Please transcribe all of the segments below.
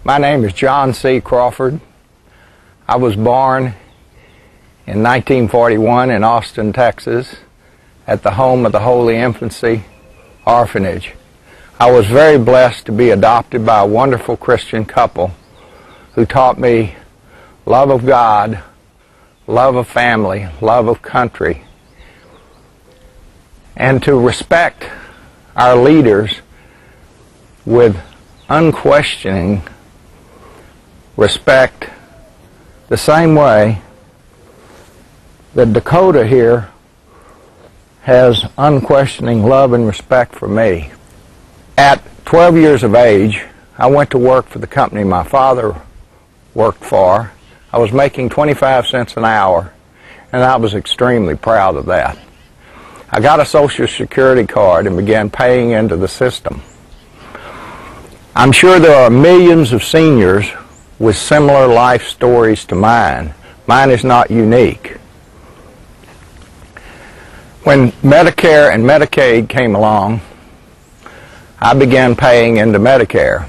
My name is John C. Crawford. I was born in 1941 in Austin, Texas, at the home of the Holy Infancy Orphanage. I was very blessed to be adopted by a wonderful Christian couple who taught me love of God, love of family, love of country, and to respect our leaders with unquestioning respect, the same way that Dakota here has unquestioning love and respect for me. At 12 years of age, I went to work for the company my father worked for. I was making 25 cents an hour, and I was extremely proud of that. I got a Social Security card and began paying into the system. I'm sure there are millions of seniors with similar life stories to mine. Mine is not unique. When Medicare and Medicaid came along, I began paying into Medicare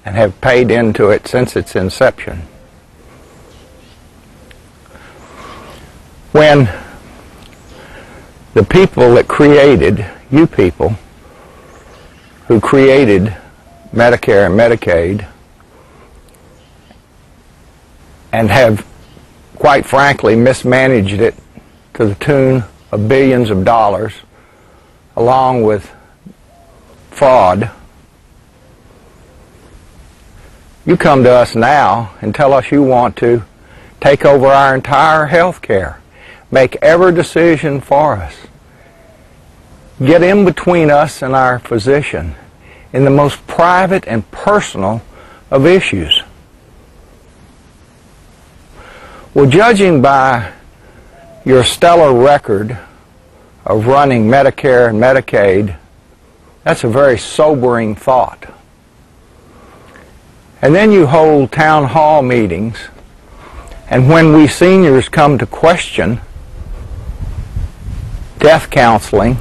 and have paid into it since its inception. When the people that created, you people, who created Medicare and Medicaid and have, quite frankly, mismanaged it to the tune of billions of dollars, along with fraud, you come to us now and tell us you want to take over our entire health care, make every decision for us, get in between us and our physician in the most private and personal of issues. Well, judging by your stellar record of running Medicare and Medicaid, that's a very sobering thought. And then you hold town hall meetings, and when we seniors come to question death counseling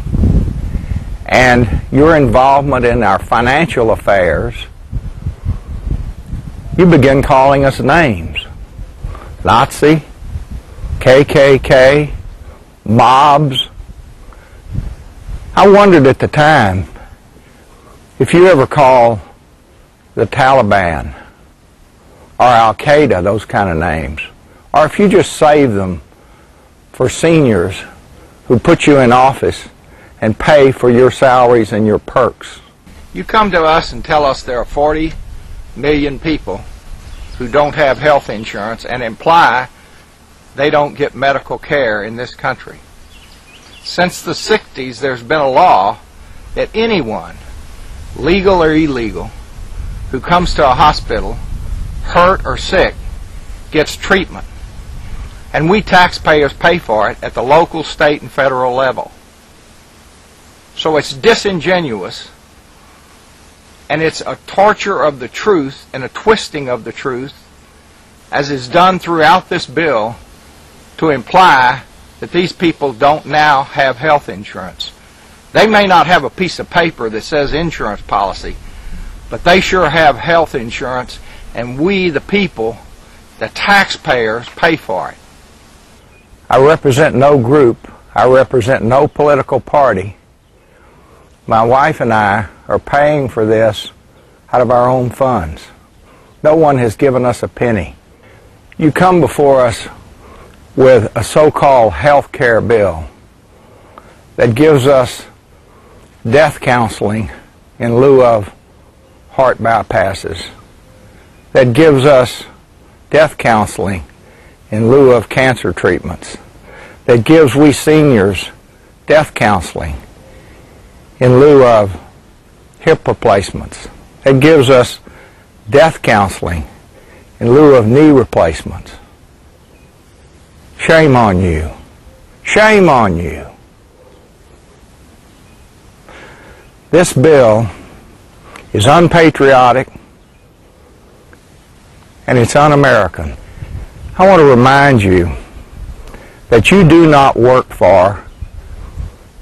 and your involvement in our financial affairs, you begin calling us names. Nazi, KKK, mobs. I wondered at the time if you ever call the Taliban or Al-Qaeda those kind of names, or if you just save them for seniors who put you in office and pay for your salaries and your perks. You come to us and tell us there are 40 million people who don't have health insurance and imply they don't get medical care in this country. Since the 60s, there's been a law that anyone, legal or illegal, who comes to a hospital, hurt or sick, gets treatment. And we taxpayers pay for it at the local, state, and federal level. So it's disingenuous, and it's a torture of the truth and a twisting of the truth, as is done throughout this bill, to imply that these people don't now have health insurance. They may not have a piece of paper that says insurance policy, but they sure have health insurance, and we, the people, the taxpayers, pay for it. I represent no group. I represent no political party. My wife and I are paying for this out of our own funds. No one has given us a penny. You come before us with a so-called health care bill that gives us death counseling in lieu of heart bypasses, that gives us death counseling in lieu of cancer treatments, that gives we seniors death counseling in lieu of hip replacements, that gives us death counseling in lieu of knee replacements. Shame on you. Shame on you. This bill is unpatriotic and it's un-American. I want to remind you that you do not work for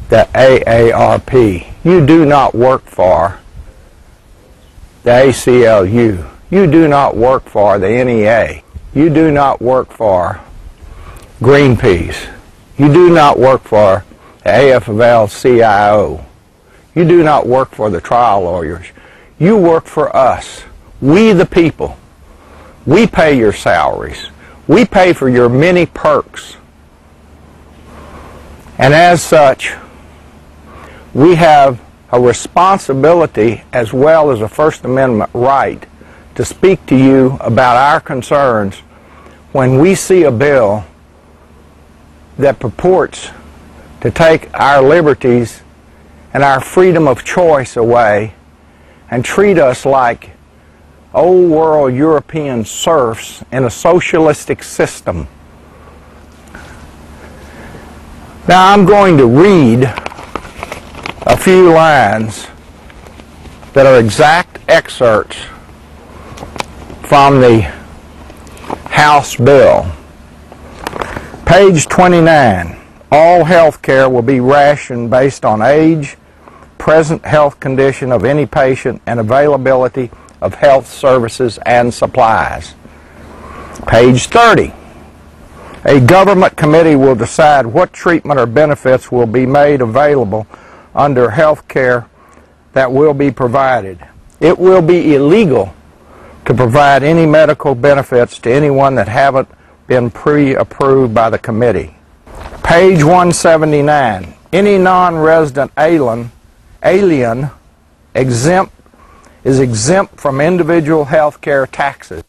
the AARP. You do not work for the ACLU. You do not work for the NEA. You do not work for Greenpeace. You do not work for the AFL-CIO. You do not work for the trial lawyers. You work for us. We the people. We pay your salaries. We pay for your many perks. And as such, we have a responsibility as well as a First Amendment right to speak to you about our concerns when we see a bill that purports to take our liberties and our freedom of choice away and treat us like old world European serfs in a socialistic system. Now I'm going to read a few lines that are exact excerpts from the House bill. Page 29. All health care will be rationed based on age, present health condition of any patient, and availability of health services and supplies. Page 30. A government committee will decide what treatment or benefits will be made available under health care that will be provided. It will be illegal to provide any medical benefits to anyone that haven't been pre-approved by the committee. Page 179. Any non-resident alien is exempt from individual health care taxes.